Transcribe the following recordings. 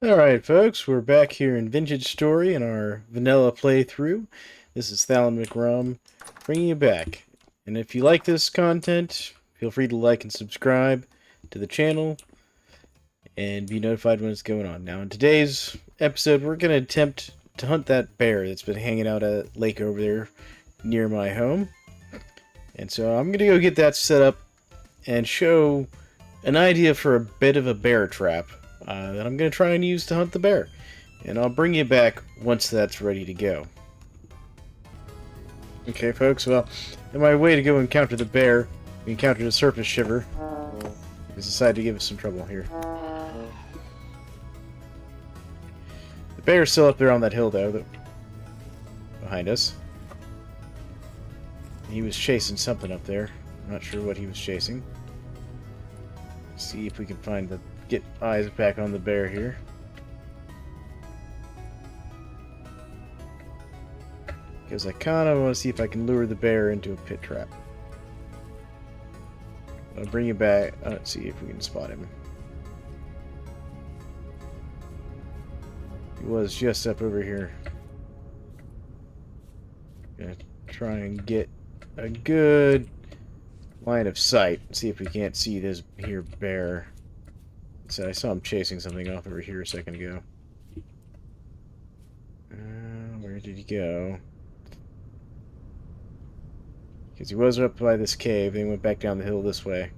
Alright folks, we're back here in Vintage Story in our vanilla playthrough. This is Thalon McRum bringing you back. And if you like this content, feel free to like and subscribe to the channel and be notified when it's going on. Now in today's episode, we're going to attempt to hunt that bear that's been hanging out at a lake over there near my home. And so I'm going to go get that set up and show an idea for a bit of a bear trap that I'm going to try and use to hunt the bear. And I'll bring you back once that's ready to go. Okay, folks, well, on my way to go encounter the bear, we encountered a surface shiver. He's decided to give us some trouble here. The bear's still up there on that hill, though, behind us. He was chasing something up there. I'm not sure what he was chasing. See if we can get eyes back on the bear here. Because I kind of want to see if I can lure the bear into a pit trap. I'll bring you back. Let's see if we can spot him. He was just up over here. Gonna try and get a good line of sight. See if we can't see this here bear. So I saw him chasing something off over here a second ago. Where did he go? Because he was up by this cave, then he went back down the hill this way.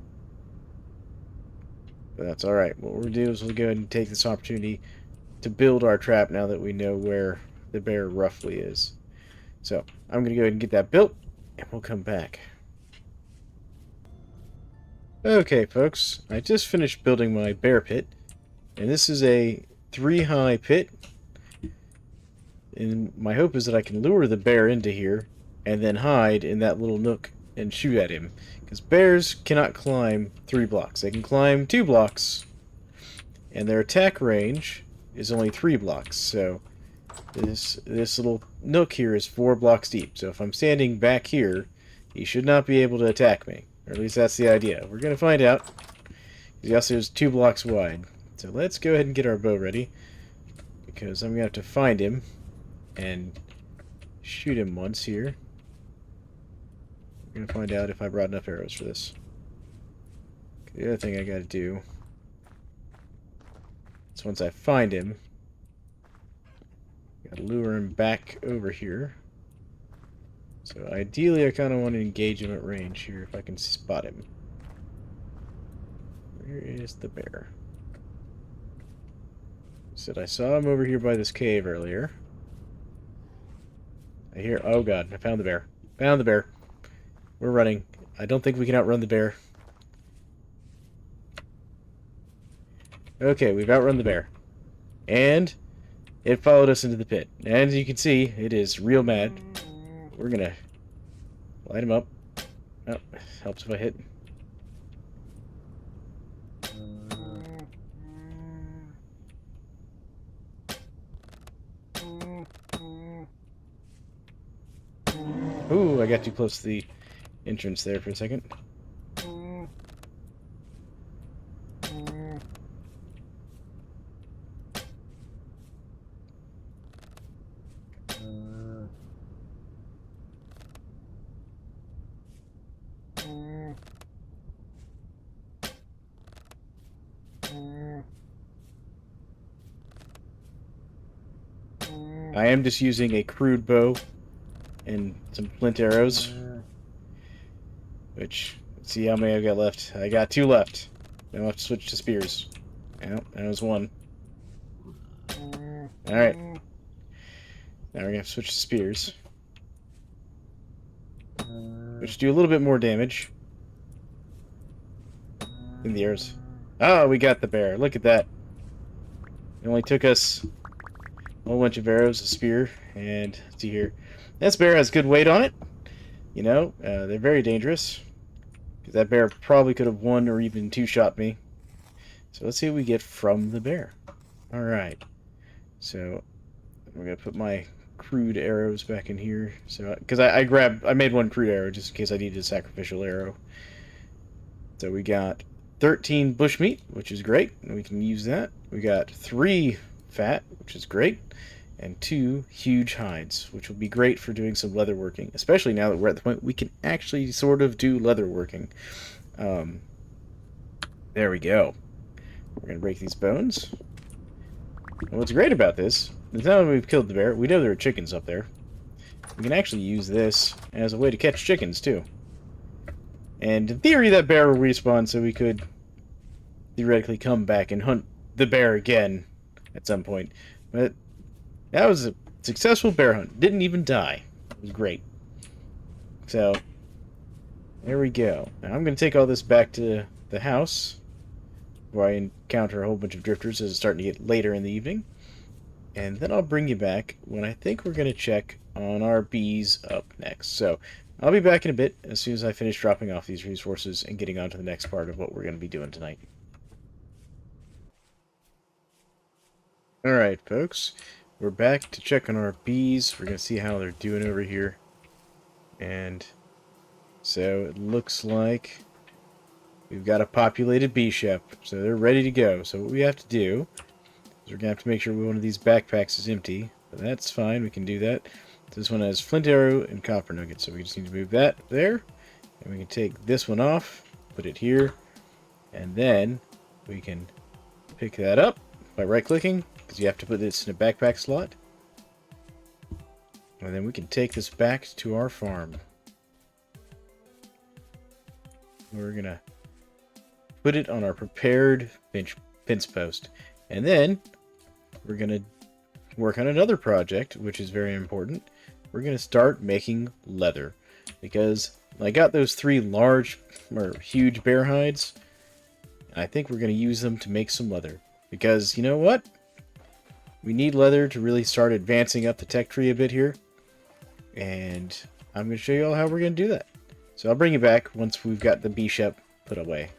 But that's alright. What we'll do is we'll go ahead and take this opportunity to build our trap now that we know where the bear roughly is. So, I'm going to go ahead and get that built, and we'll come back. Okay, folks. I just finished building my bear pit, and this is a 3-high pit. And my hope is that I can lure the bear into here and then hide in that little nook and shoot at him. Because bears cannot climb 3 blocks. They can climb 2 blocks, and their attack range is only 3 blocks. So this little nook here is 4 blocks deep. So if I'm standing back here, he should not be able to attack me. Or at least that's the idea. We're going to find out. He also is 2 blocks wide. So let's go ahead and get our bow ready, because I'm going to have to find him and shoot him once here. We're going to find out if I brought enough arrows for this. The other thing I got to do is once I find him, got to lure him back over here. So ideally I kind of want to engage him at range here if I can spot him. Where is the bear? Said I saw him over here by this cave earlier. Oh god, I found the bear. Found the bear. We're running. I don't think we can outrun the bear. Okay, we've outrun the bear. And it followed us into the pit. And as you can see, it is real mad. We're gonna light him up. Oh, helps if I hit. Ooh, I got too close to the entrance there for a second. I am just using a crude bow and some flint arrows. Let's see how many I've got left. I got 2 left. Now I'll have to switch to spears. Yep, that was 1. Alright. Now we're going to have to switch to spears, which do a little bit more damage than the arrows. Oh, we got the bear. Look at that. It only took us a whole bunch of arrows, a spear, and let's see here. This bear has good weight on it. You know, they're very dangerous. Because that bear probably could have 1 or even 2-shot me. So let's see what we get from the bear. Alright. So we're going to put my crude arrows back in here. So because I made 1 crude arrow just in case I needed a sacrificial arrow. So we got 13 bushmeat, which is great, and we can use that. We got 3 fat, which is great, and 2 huge hides, which will be great for doing some leather working, especially now that we're at the point we can actually sort of do leather working. There we go. We're going to break these bones. And what's great about this is now that we've killed the bear, we know there are chickens up there. We can actually use this as a way to catch chickens, too. And in theory, that bear will respawn, so we could theoretically come back and hunt the bear again at some point. But that was a successful bear hunt. Didn't even die. It was great. So, there we go. Now I'm going to take all this back to the house, where I encounter a whole bunch of drifters as it's starting to get later in the evening. And then I'll bring you back when I think we're going to check on our bees up next. So, I'll be back in a bit as soon as I finish dropping off these resources and getting on to the next part of what we're going to be doing tonight. Alright, folks. We're back to check on our bees. We're going to see how they're doing over here. And so it looks like we've got a populated bee ship. So they're ready to go. So what we have to do is we're going to have to make sure one of these backpacks is empty. But that's fine. We can do that. This one has flint arrow and copper nuggets. So we just need to move that there. And we can take this one off, put it here. And then we can pick that up by right-clicking, because you have to put this in a backpack slot. And then we can take this back to our farm. We're going to put it on our prepared fence post. And then we're going to work on another project, which is very important. We're going to start making leather. Because I got those 3 large or huge bear hides. And I think we're going to use them to make some leather. Because, you know what? We need leather to really start advancing up the tech tree a bit here. And I'm going to show you all how we're going to do that. So I'll bring you back once we've got the bee ship put away.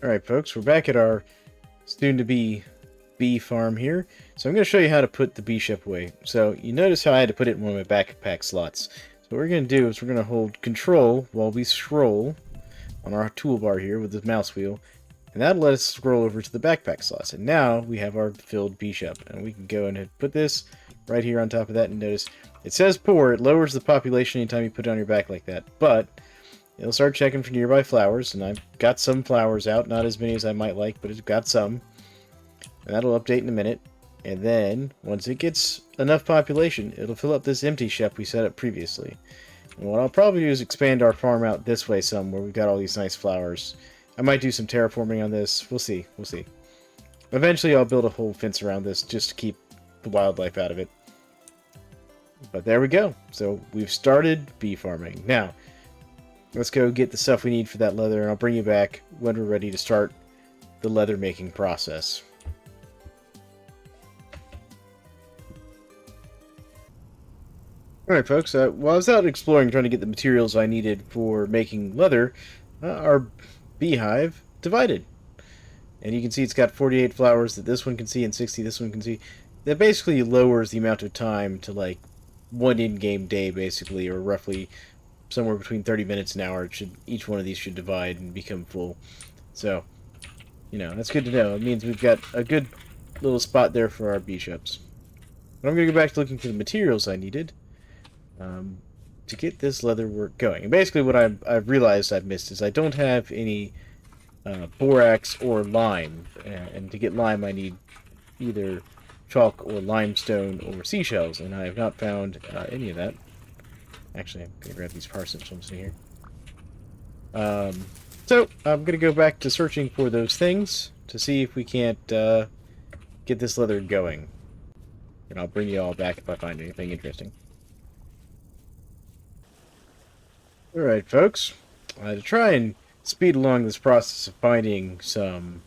Alright folks, we're back at our soon-to-be bee farm here. So I'm going to show you how to put the bee ship away. So you notice how I had to put it in one of my backpack slots. So what we're going to do is we're going to hold control while we scroll on our toolbar here with the mouse wheel. And that'll let us scroll over to the backpack slots. And now we have our filled bee ship. And we can go and put this right here on top of that. And notice it says poor. It lowers the population anytime you put it on your back like that. But it'll start checking for nearby flowers. And I've got some flowers out. Not as many as I might like, but it's got some. And that'll update in a minute. And then once it gets enough population, it'll fill up this empty ship we set up previously. And what I'll probably do is expand our farm out this way some, where we've got all these nice flowers. I might do some terraforming on this. We'll see. We'll see. Eventually, I'll build a whole fence around this just to keep the wildlife out of it. But there we go. So we've started bee farming. Now, let's go get the stuff we need for that leather, and I'll bring you back when we're ready to start the leather making process. Alright folks, while I was out exploring trying to get the materials I needed for making leather, our beehive divided. And you can see it's got 48 flowers that this one can see and 60 this one can see. That basically lowers the amount of time to like 1 in-game day basically, or roughly somewhere between 30 minutes and an hour. Each one of these should divide and become full. So, you know, that's good to know. It means we've got a good little spot there for our bee ships. But I'm going to go back to looking for the materials I needed to get this leather work going. And basically what I've realized I've missed is I don't have any borax or lime. And to get lime I need either chalk or limestone or seashells, and I have not found any of that. Actually, I'm going to grab these parsnips from here. So, I'm going to go back to searching for those things to see if we can't get this leather going. And I'll bring you all back if I find anything interesting. Alright, folks. To try and speed along this process of finding some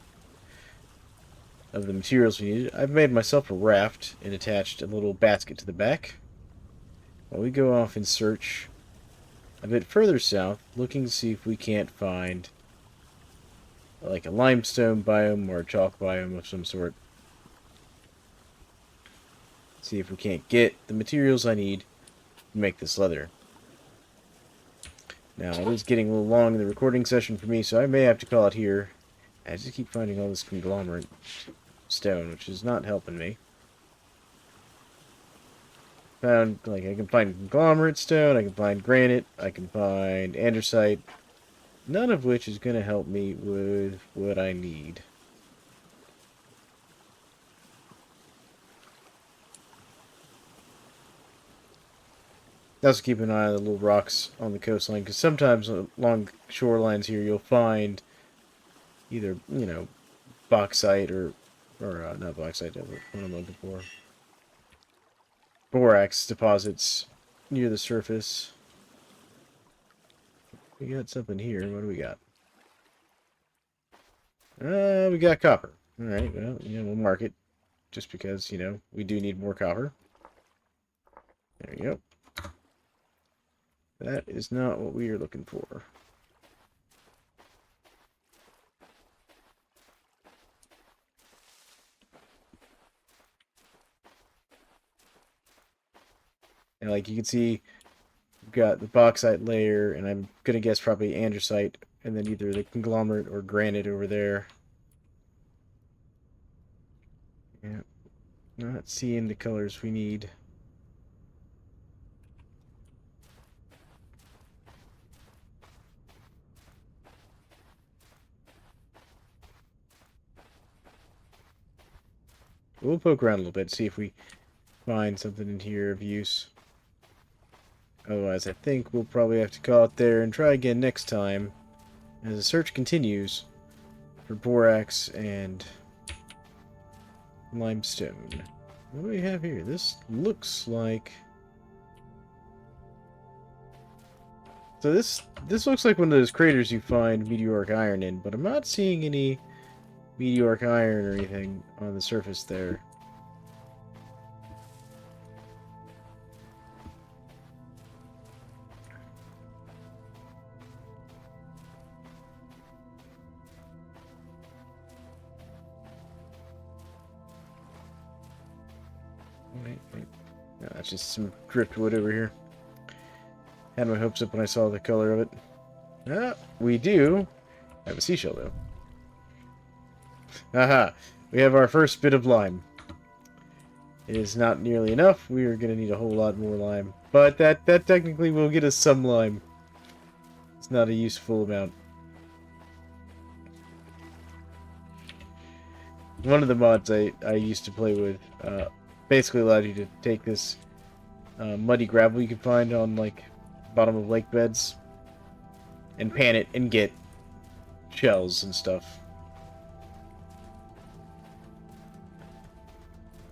of the materials we need, I've made myself a raft and attached a little basket to the back. While we go off and search a bit further south, looking to see if we can't find like a limestone biome or a chalk biome of some sort. See if we can't get the materials I need to make this leather. Now, it is getting a little long in the recording session for me, so I may have to call it here. I just keep finding all this conglomerate stone, which is not helping me. Found, like, I can find conglomerate stone, I can find granite, I can find andesite, none of which is going to help me with what I need. Also keep an eye on the little rocks on the coastline, because sometimes along shorelines here you'll find either, you know, bauxite or not bauxite, what I'm looking for. Borax deposits near the surface. We got something here. What do we got? We got copper. Alright, well, we'll mark it. Just because, we do need more copper. There we go. That is not what we are looking for. And like you can see, we've got the bauxite layer, and I'm going to guess probably andesite, and then either the conglomerate or granite over there. Yeah, not seeing the colors we need. We'll poke around a little bit, see if we find something in here of use. Otherwise, I think we'll probably have to call it there and try again next time as the search continues for borax and limestone. What do we have here? This looks like... So this looks like one of those craters you find meteoric iron in, but I'm not seeing any meteoric iron or anything on the surface there. Wait. No, that's just some driftwood over here. Had my hopes up when I saw the color of it. Ah, we do have a seashell, though. Aha! We have our first bit of lime. It is not nearly enough. We are going to need a whole lot more lime. But that technically will get us some lime. It's not a useful amount. One of the mods I used to play with basically allowed you to take this muddy gravel you can find on, like, bottom of lake beds and pan it and get shells and stuff.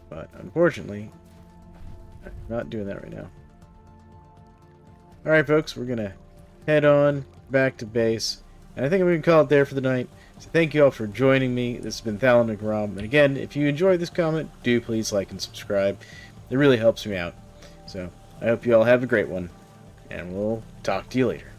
But unfortunately, I'm not doing that right now. Alright, folks, we're going to head on back to base. And I think I'm going to call it there for the night. So thank you all for joining me. This has been Thalon McRom. And again, if you enjoyed this comment, do please like and subscribe. It really helps me out. So I hope you all have a great one. And we'll talk to you later.